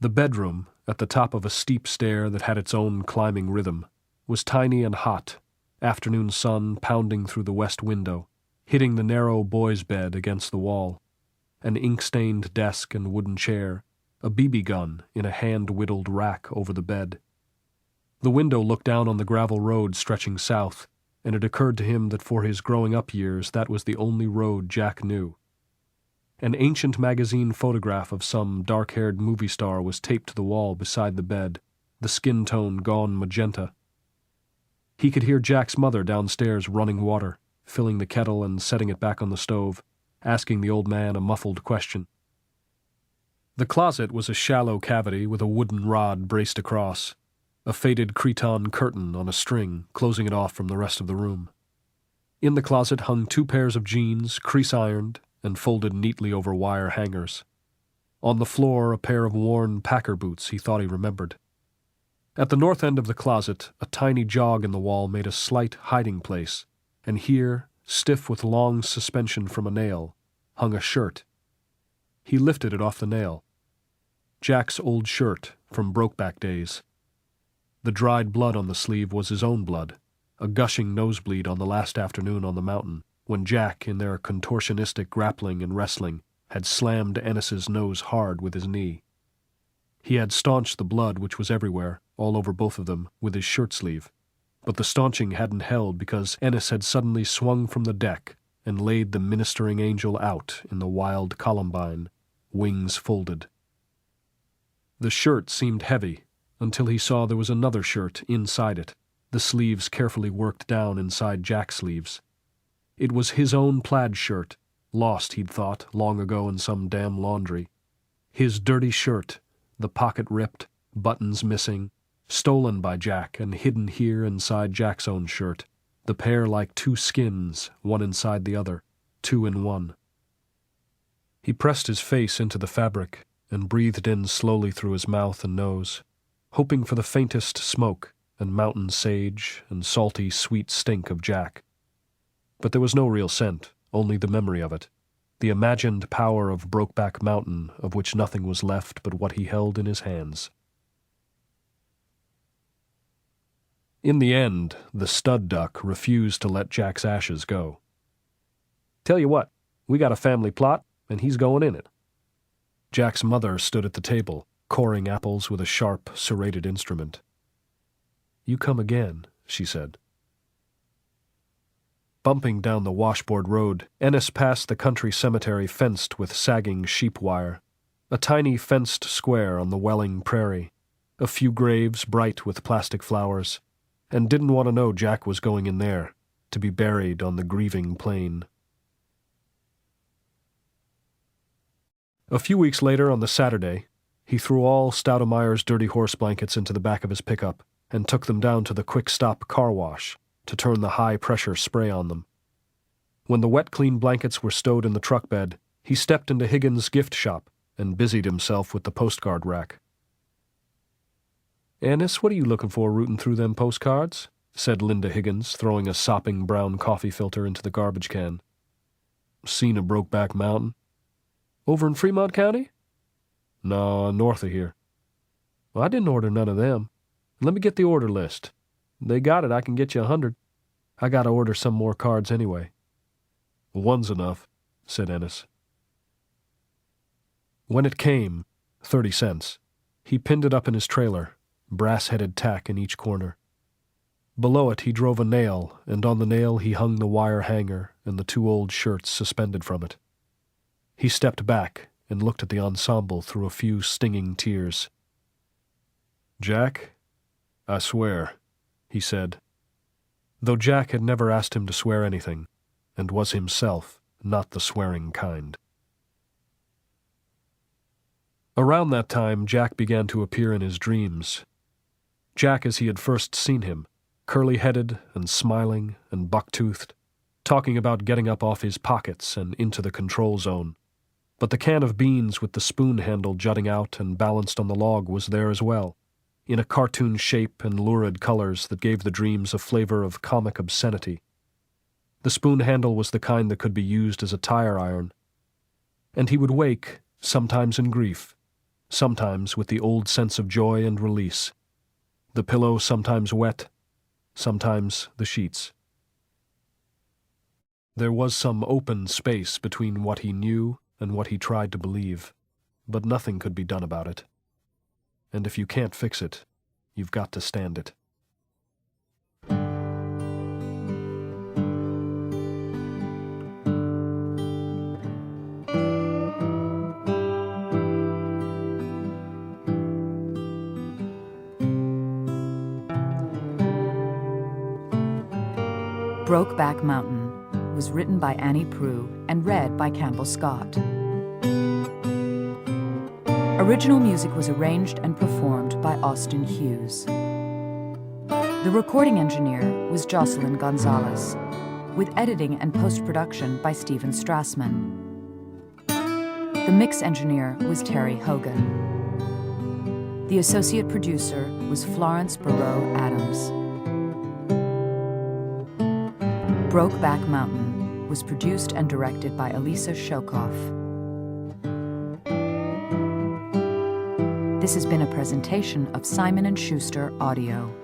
The bedroom, at the top of a steep stair that had its own climbing rhythm, was tiny and hot, afternoon sun pounding through the west window, hitting the narrow boy's bed against the wall, an ink-stained desk and wooden chair, a BB gun in a hand-whittled rack over the bed. The window looked down on the gravel road stretching south, and it occurred to him that for his growing-up years that was the only road Jack knew. An ancient magazine photograph of some dark-haired movie star was taped to the wall beside the bed, the skin tone gone magenta. He could hear Jack's mother downstairs running water, filling the kettle and setting it back on the stove, asking the old man a muffled question. The closet was a shallow cavity with a wooden rod braced across, a faded cretonne curtain on a string closing it off from the rest of the room. In the closet hung 2 pairs of jeans, crease-ironed and folded neatly over wire hangers. On the floor, a pair of worn packer boots he thought he remembered. At the north end of the closet, a tiny jog in the wall made a slight hiding place, and here, stiff with long suspension from a nail, hung a shirt. He lifted it off the nail. Jack's old shirt from Brokeback days. The dried blood on the sleeve was his own blood, a gushing nosebleed on the last afternoon on the mountain, when Jack, in their contortionistic grappling and wrestling, had slammed Ennis's nose hard with his knee. He had staunched the blood which was everywhere, all over both of them, with his shirt sleeve, but the staunching hadn't held because Ennis had suddenly swung from the deck and laid the ministering angel out in the wild columbine, wings folded. The shirt seemed heavy, until he saw there was another shirt inside it, the sleeves carefully worked down inside Jack's sleeves. It was his own plaid shirt, lost, he'd thought, long ago in some damn laundry. His dirty shirt, the pocket ripped, buttons missing, stolen by Jack and hidden here inside Jack's own shirt, the pair like 2 skins, one inside the other, 2 in one. He pressed his face into the fabric and breathed in slowly through his mouth and nose, hoping for the faintest smoke and mountain sage and salty, sweet stink of Jack. But there was no real scent, only the memory of it, the imagined power of Brokeback Mountain of which nothing was left but what he held in his hands. In the end, the stud duck refused to let Jack's ashes go. "Tell you what, we got a family plot, and he's going in it." Jack's mother stood at the table, coring apples with a sharp, serrated instrument. "You come again," she said. Bumping down the washboard road, Ennis passed the country cemetery fenced with sagging sheep wire, a tiny fenced square on the welling prairie, a few graves bright with plastic flowers, and didn't want to know Jack was going in there, to be buried on the grieving plain. A few weeks later, on the Saturday, he threw all Stoutemeyer's dirty horse blankets into the back of his pickup and took them down to the quick-stop car wash to turn the high-pressure spray on them. When the wet, clean blankets were stowed in the truck bed, he stepped into Higgins' gift shop and busied himself with the postcard rack. "Ennis, what are you looking for rooting through them postcards?" said Linda Higgins, throwing a sopping brown coffee filter into the garbage can. "Seen a Brokeback Mountain." "Over in Fremont County?" "No, north of here." "Well, I didn't order none of them. Let me get the order list. They got it, I can get you 100. I gotta order some more cards anyway." "One's enough," said Ennis. When it came, 30 cents, he pinned it up in his trailer, brass-headed tack in each corner. Below it he drove a nail, and on the nail he hung the wire hanger and the 2 old shirts suspended from it. He stepped back and looked at the ensemble through a few stinging tears. "Jack, I swear," he said, though Jack had never asked him to swear anything, and was himself not the swearing kind. Around that time, Jack began to appear in his dreams. Jack as he had first seen him, curly-headed and smiling and buck-toothed, talking about getting up off his pockets and into the control zone. But the can of beans with the spoon handle jutting out and balanced on the log was there as well, in a cartoon shape and lurid colors that gave the dreams a flavor of comic obscenity. The spoon handle was the kind that could be used as a tire iron. And he would wake, sometimes in grief, sometimes with the old sense of joy and release. The pillow sometimes wet, sometimes the sheets. There was some open space between what he knew and what he tried to believe, but nothing could be done about it. And if you can't fix it, you've got to stand it. Brokeback Mountain was written by Annie Proulx and read by Campbell Scott. Original music was arranged and performed by Austin Hughes. The recording engineer was Jocelyn Gonzalez, with editing and post-production by Stephen Strassman. The mix engineer was Terry Hogan. The associate producer was Florence Barreau Adams. Brokeback Mountain was produced and directed by Elisa Shokoff. This has been a presentation of Simon & Schuster Audio.